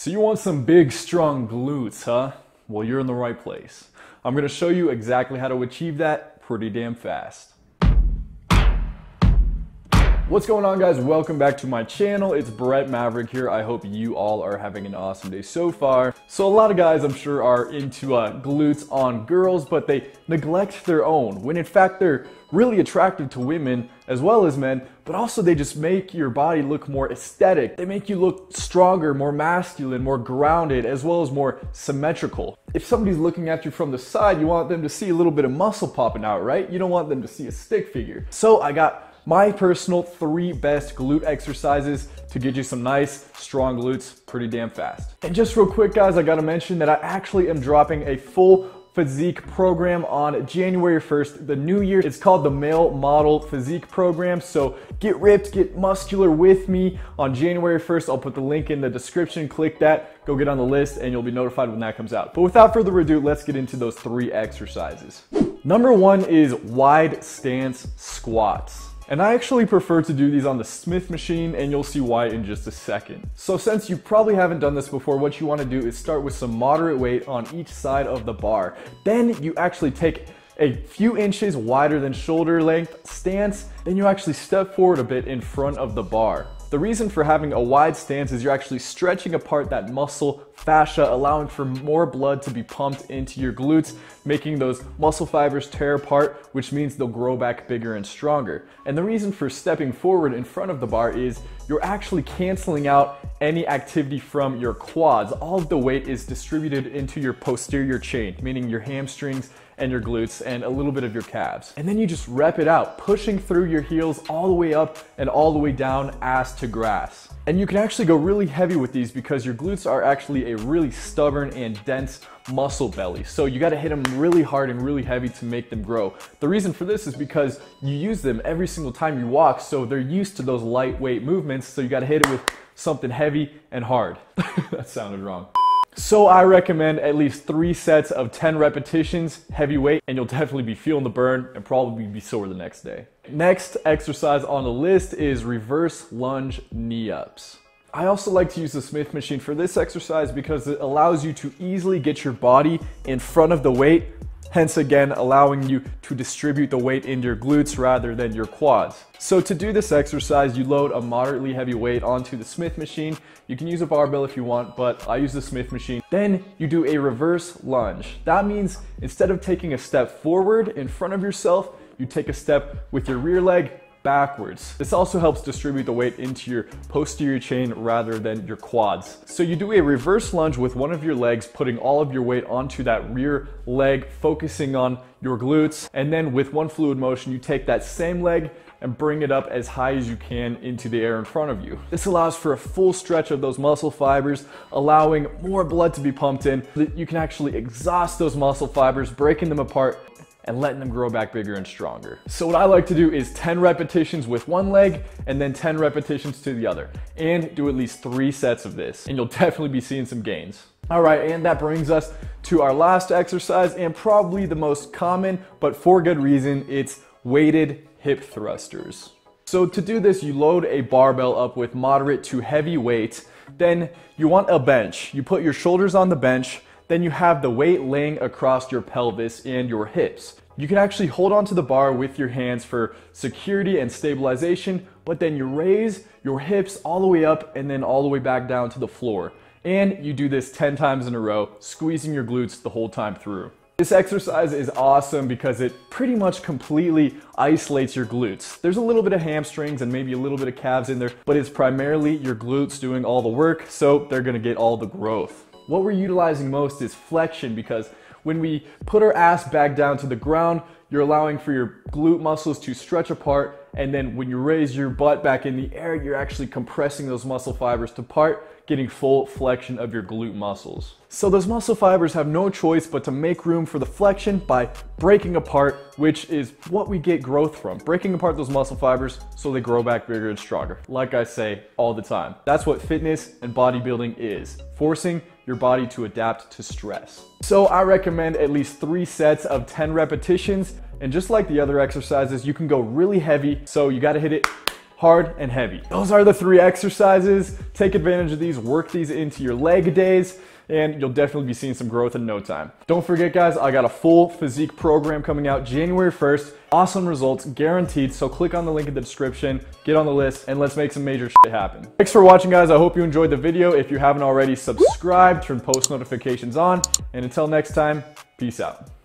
So you want some big, strong glutes, huh? Well, you're in the right place. I'm gonna show you exactly how to achieve that pretty damn fast. What's going on, guys? Welcome back to my channel. It's Maverick here. I hope you all are having an awesome day so far. So a lot of guys, I'm sure, are into glutes on girls, but they neglect their own, when in fact they're really attractive to women as well as men, but also they just make your body look more aesthetic. They make you look stronger, more masculine, more grounded, as well as more symmetrical. If somebody's looking at you from the side, you want them to see a little bit of muscle popping out, right? You don't want them to see a stick figure. So I got my personal 3 best glute exercises to get you some nice, strong glutes pretty damn fast. And just real quick, guys, I gotta mention that I actually am dropping a full physique program on January 1st, the new year. It's called the Male Model Physique Program. So get ripped, get muscular with me on January 1st. I'll put the link in the description. Click that, go get on the list, and you'll be notified when that comes out. But without further ado, let's get into those 3 exercises. Number 1 is wide stance squats. And I actually prefer to do these on the Smith machine, and you'll see why in just a second. So since you probably haven't done this before, what you want to do is start with some moderate weight on each side of the bar. Then you actually take a few inches wider than shoulder length stance, then you actually step forward a bit in front of the bar. The reason for having a wide stance is you're actually stretching apart that muscle fascia, allowing for more blood to be pumped into your glutes, making those muscle fibers tear apart, which means they'll grow back bigger and stronger. And the reason for stepping forward in front of the bar is you're actually canceling out any activity from your quads. All of the weight is distributed into your posterior chain, meaning your hamstrings and your glutes and a little bit of your calves. And then you just rep it out, pushing through your heels all the way up and all the way down, ass to grass. And you can actually go really heavy with these because your glutes are actually a really stubborn and dense muscle belly. So you gotta hit them really hard and really heavy to make them grow. The reason for this is because you use them every single time you walk, so they're used to those lightweight movements, so you gotta hit it with something heavy and hard. That sounded wrong. So I recommend at least 3 sets of 10 repetitions, heavy weight, and you'll definitely be feeling the burn and probably be sore the next day. Next exercise on the list is reverse lunge knee-ups. I also like to use the Smith machine for this exercise because it allows you to easily get your body in front of the weight, hence again allowing you to distribute the weight into your glutes rather than your quads. So to do this exercise, you load a moderately heavy weight onto the Smith machine. You can use a barbell if you want, but I use the Smith machine. Then you do a reverse lunge. That means instead of taking a step forward in front of yourself, you take a step with your rear leg backwards. This also helps distribute the weight into your posterior chain rather than your quads. So you do a reverse lunge with one of your legs, putting all of your weight onto that rear leg, focusing on your glutes. And then with one fluid motion, you take that same leg and bring it up as high as you can into the air in front of you. This allows for a full stretch of those muscle fibers, allowing more blood to be pumped in, so that you can actually exhaust those muscle fibers, breaking them apart and letting them grow back bigger and stronger. So what I like to do is 10 repetitions with one leg and then 10 repetitions to the other, and do at least 3 sets of this, and you'll definitely be seeing some gains. All right, and that brings us to our last exercise, and probably the most common, but for good reason. It's weighted hip thrusters. So to do this, you load a barbell up with moderate to heavy weight. Then you want a bench. You put your shoulders on the bench. Then you have the weight laying across your pelvis and your hips. You can actually hold onto the bar with your hands for security and stabilization, but then you raise your hips all the way up and then all the way back down to the floor. And you do this 10 times in a row, squeezing your glutes the whole time through. This exercise is awesome because it pretty much completely isolates your glutes. There's a little bit of hamstrings and maybe a little bit of calves in there, but it's primarily your glutes doing all the work, so they're gonna get all the growth. What we're utilizing most is flexion, because when we put our ass back down to the ground, you're allowing for your glute muscles to stretch apart, and then when you raise your butt back in the air, you're actually compressing those muscle fibers to part, getting full flexion of your glute muscles. So those muscle fibers have no choice but to make room for the flexion by breaking apart, which is what we get growth from. Breaking apart those muscle fibers so they grow back bigger and stronger. Like I say all the time, that's what fitness and bodybuilding is, forcing your body to adapt to stress. So I recommend at least 3 sets of 10 repetitions. And just like the other exercises, you can go really heavy. So you gotta hit it hard, and heavy. Those are the 3 exercises. Take advantage of these, work these into your leg days, and you'll definitely be seeing some growth in no time. Don't forget, guys, I got a full physique program coming out January 1st. Awesome results guaranteed, so click on the link in the description, get on the list, and let's make some major shit happen. Thanks for watching, guys. I hope you enjoyed the video. If you haven't already, subscribe, turn post notifications on, and until next time, peace out.